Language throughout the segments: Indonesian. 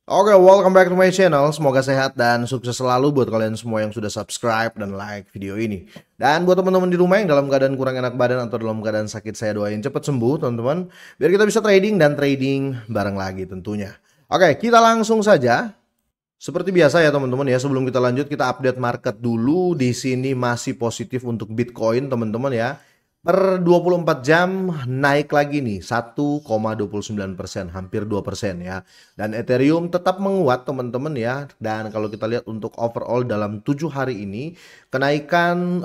Oke, welcome back to my channel. Semoga sehat dan sukses selalu buat kalian semua yang sudah subscribe dan like video ini. Dan buat teman-teman di rumah yang dalam keadaan kurang enak badan atau dalam keadaan sakit, saya doain cepat sembuh, teman-teman. Biar kita bisa trading dan trading bareng lagi tentunya. Oke, kita langsung saja. Seperti biasa ya teman-teman ya, sebelum kita lanjut kita update market dulu. Di sini masih positif untuk Bitcoin, teman-teman ya. Per 24 jam naik lagi nih 1,29%, hampir 2% ya. Dan Ethereum tetap menguat teman-teman ya. Dan kalau kita lihat untuk overall dalam 7 hari ini, kenaikan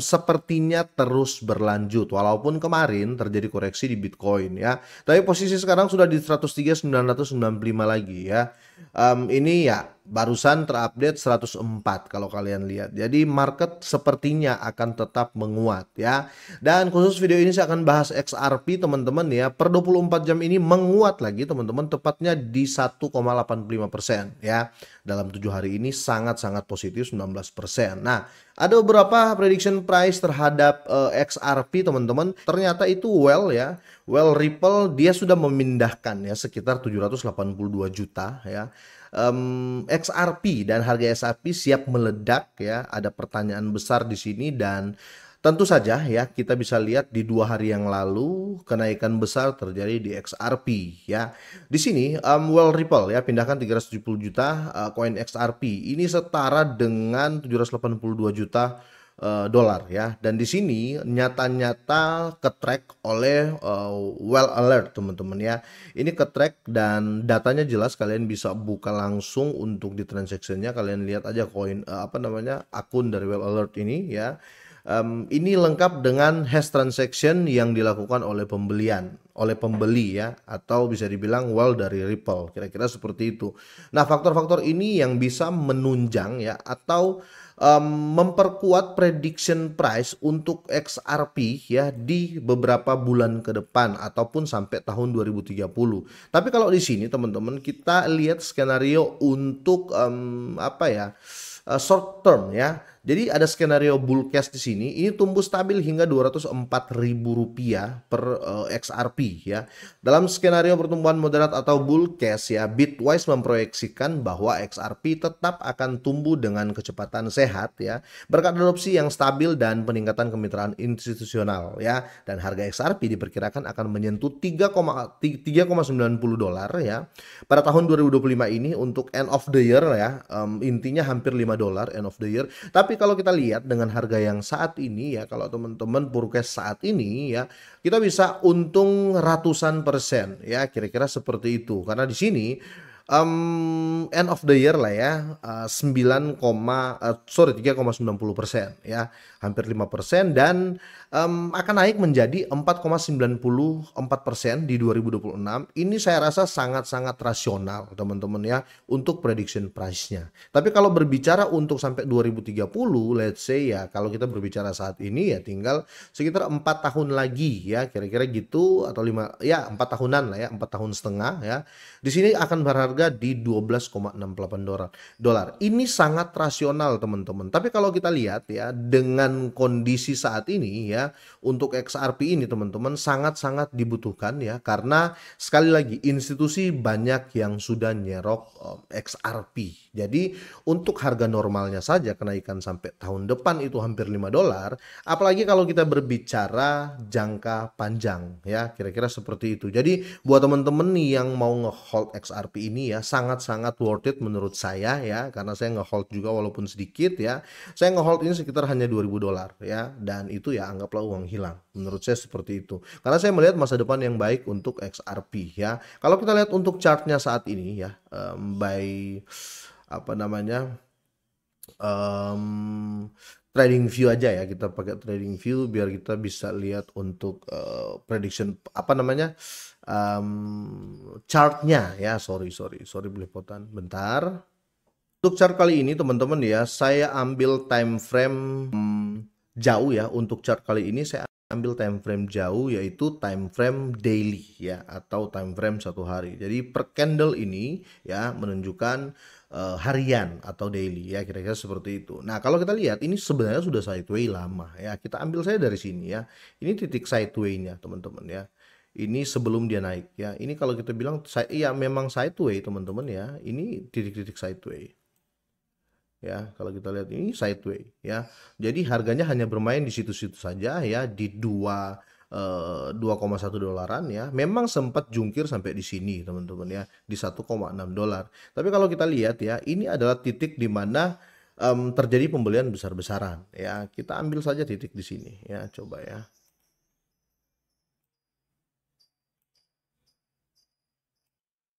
sepertinya terus berlanjut. Walaupun kemarin terjadi koreksi di Bitcoin ya. Tapi posisi sekarang sudah di 103.995 lagi ya. Ini ya barusan terupdate 104 kalau kalian lihat. Jadi market sepertinya akan tetap menguat ya. Dan khusus video ini saya akan bahas XRP teman-teman ya. Per 24 jam ini menguat lagi teman-teman, tepatnya di 1,85% ya. Dalam 7 hari ini sangat-sangat positif 19%. Nah, ada beberapa prediction price terhadap XRP teman-teman. Ternyata itu ya. Ripple dia sudah memindahkan ya sekitar 782 juta ya. XRP dan harga XRP siap meledak ya. Ada pertanyaan besar di sini dan tentu saja ya kita bisa lihat di 2 hari yang lalu kenaikan besar terjadi di XRP ya. Di sini Ripple ya pindahkan 370 juta koin XRP. Ini setara dengan 782 juta dolar ya. Dan di sini nyata-nyata ke-track oleh Well Alert teman-teman ya. Ini ke-track dan datanya jelas, kalian bisa buka langsung untuk di transaksinya. Kalian lihat aja koin akun dari Well Alert ini ya. Ini lengkap dengan hash transaction yang dilakukan oleh pembeli ya, atau bisa dibilang dari Ripple, kira-kira seperti itu. Nah, faktor-faktor ini yang bisa menunjang ya atau memperkuat prediction price untuk XRP ya di beberapa bulan ke depan ataupun sampai tahun 2030. Tapi kalau di sini teman-teman kita lihat skenario untuk short term ya. Jadi ada skenario bull case di sini, ini tumbuh stabil hingga Rp204.000 per XRP ya. Dalam skenario pertumbuhan moderat atau bull case ya, Bitwise memproyeksikan bahwa XRP tetap akan tumbuh dengan kecepatan sehat ya, berkat adopsi yang stabil dan peningkatan kemitraan institusional ya. Dan harga XRP diperkirakan akan menyentuh 3,90 dolar ya pada tahun 2025 ini untuk end of the year ya. Intinya hampir 5 dolar end of the year. Tapi kalau kita lihat dengan harga yang saat ini ya, kalau teman-teman forecast saat ini ya, kita bisa untung ratusan persen ya, kira-kira seperti itu. Karena di sini end of the year lah ya, 3,90% ya, hampir 5%, dan akan naik menjadi 4,94% di 2026. Ini saya rasa sangat-sangat rasional teman-teman ya untuk prediction price-nya. Tapi kalau berbicara untuk sampai 2030, let's say ya, kalau kita berbicara saat ini ya tinggal sekitar 4 tahun lagi ya, kira-kira gitu, atau 5 ya, 4 tahunan lah ya, 4 tahun setengah ya. Di sini akan berharga di 12,68 dolar. Ini sangat rasional teman-teman. Tapi kalau kita lihat ya dengan kondisi saat ini ya, untuk XRP ini teman-teman sangat-sangat dibutuhkan ya, karena sekali lagi institusi banyak yang sudah nyerok XRP. Jadi untuk harga normalnya saja kenaikan sampai tahun depan itu hampir 5 dolar, apalagi kalau kita berbicara jangka panjang ya, kira-kira seperti itu. Jadi buat teman-teman nih yang mau nge-hold XRP ini ya, sangat-sangat worth it menurut saya ya, karena saya nge-hold juga walaupun sedikit ya. Saya nge-hold ini sekitar hanya 2000 dolar ya, dan itu ya anggaplah uang hilang. Menurut saya seperti itu. Karena saya melihat masa depan yang baik untuk XRP ya. Kalau kita lihat untuk chartnya saat ini ya, by trading view aja ya, kita pakai trading view biar kita bisa lihat untuk prediction chartnya ya. Sorry belepotan bentar. Untuk chart kali ini teman-teman ya, saya ambil time frame jauh ya. Untuk chart kali ini saya ambil time frame jauh, yaitu time frame daily ya, atau time frame 1 hari. Jadi per candle ini ya menunjukkan harian atau daily ya, kira-kira seperti itu. Nah, kalau kita lihat ini sebenarnya sudah sideway lama ya. Kita ambil saya dari sini ya. Ini titik sideway-nya teman-teman ya. Ini sebelum dia naik ya. Ini kalau kita bilang iya memang sideway teman-teman ya. Ini titik-titik sideway. Ya, kalau kita lihat ini sideway ya. Jadi harganya hanya bermain di situ-situ saja ya di 2,1 dolaran ya. Memang sempat jungkir sampai di sini teman-teman ya di 1,6 dolar. Tapi kalau kita lihat ya, ini adalah titik di mana terjadi pembelian besar-besaran ya. Kita ambil saja titik di sini ya, coba ya.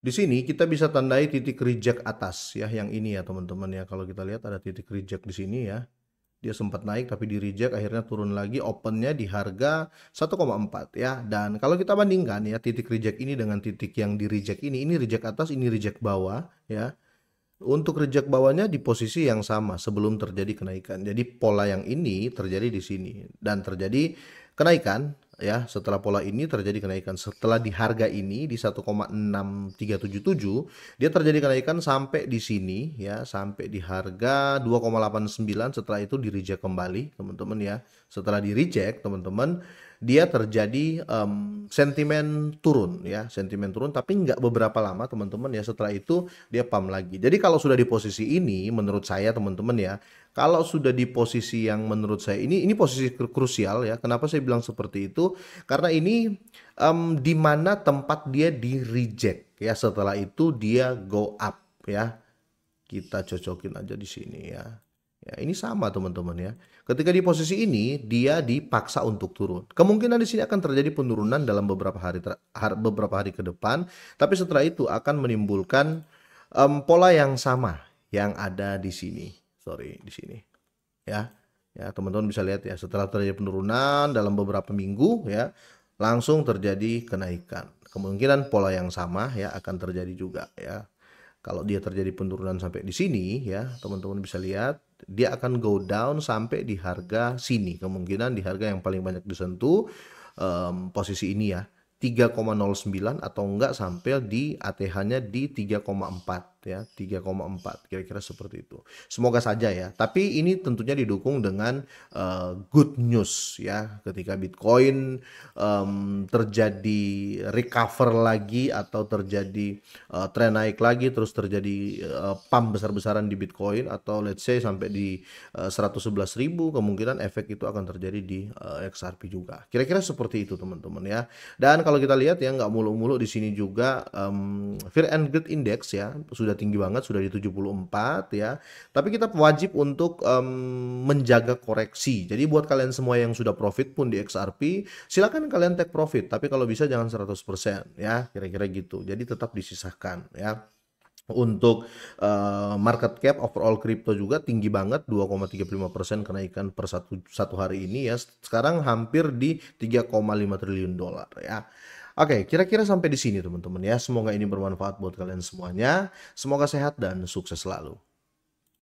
Di sini kita bisa tandai titik reject atas ya, yang ini ya teman-teman ya. Kalau kita lihat ada titik reject di sini ya. Dia sempat naik tapi di reject, akhirnya turun lagi, opennya di harga 1,4 ya. Dan kalau kita bandingkan ya titik reject ini dengan titik yang di reject ini reject atas, ini reject bawah ya. Untuk reject bawahnya di posisi yang sama sebelum terjadi kenaikan. Jadi pola yang ini terjadi di sini dan terjadi kenaikan ya. Setelah pola ini terjadi kenaikan, setelah di harga ini di 1,6377 dia terjadi kenaikan sampai di sini ya, sampai di harga 2,89. Setelah itu di reject kembali teman-teman ya. Setelah di reject teman-teman, dia terjadi sentimen turun ya, sentimen turun tapi nggak beberapa lama teman-teman ya. Setelah itu dia pump lagi. Jadi kalau sudah di posisi ini menurut saya teman-teman ya, kalau sudah di posisi yang menurut saya ini posisi krusial ya. Kenapa saya bilang seperti itu? Karena ini di mana tempat dia di reject ya, setelah itu dia go up ya. Kita cocokin aja di sini ya. Ya, ini sama teman-teman ya. Ketika di posisi ini dia dipaksa untuk turun. Kemungkinan di sini akan terjadi penurunan dalam beberapa hari ke depan, tapi setelah itu akan menimbulkan pola yang sama yang ada di sini. Sorry, di sini. Ya. Ya, teman-teman bisa lihat ya, setelah terjadi penurunan dalam beberapa minggu ya, langsung terjadi kenaikan. Kemungkinan pola yang sama ya akan terjadi juga ya. Kalau dia terjadi penurunan sampai di sini ya, teman-teman bisa lihat dia akan go down sampai di harga sini. Kemungkinan di harga yang paling banyak disentuh posisi ini ya, 3,09 atau enggak sampai di ATH-nya di 3,4 ya, 3,4 kira-kira seperti itu. Semoga saja ya. Tapi ini tentunya didukung dengan good news ya. Ketika Bitcoin terjadi recover lagi atau terjadi tren naik lagi, terus terjadi pump besar-besaran di Bitcoin atau let's say sampai di 111.000, kemungkinan efek itu akan terjadi di XRP juga. Kira-kira seperti itu teman-teman ya. Dan kalau kita lihat ya, nggak mulu-mulu di sini juga Fear and Greed Index ya sudah tinggi banget, sudah di 74 ya. Tapi kita wajib untuk menjaga koreksi. Jadi buat kalian semua yang sudah profit pun di XRP, silakan kalian take profit. Tapi kalau bisa jangan 100% ya, kira-kira gitu. Jadi tetap disisahkan ya. Untuk market cap overall crypto juga tinggi banget, 2,35% kenaikan per satu hari ini ya. Sekarang hampir di 3,5 triliun dolar ya. Oke, kira-kira sampai di sini teman-teman ya. Semoga ini bermanfaat buat kalian semuanya. Semoga sehat dan sukses selalu.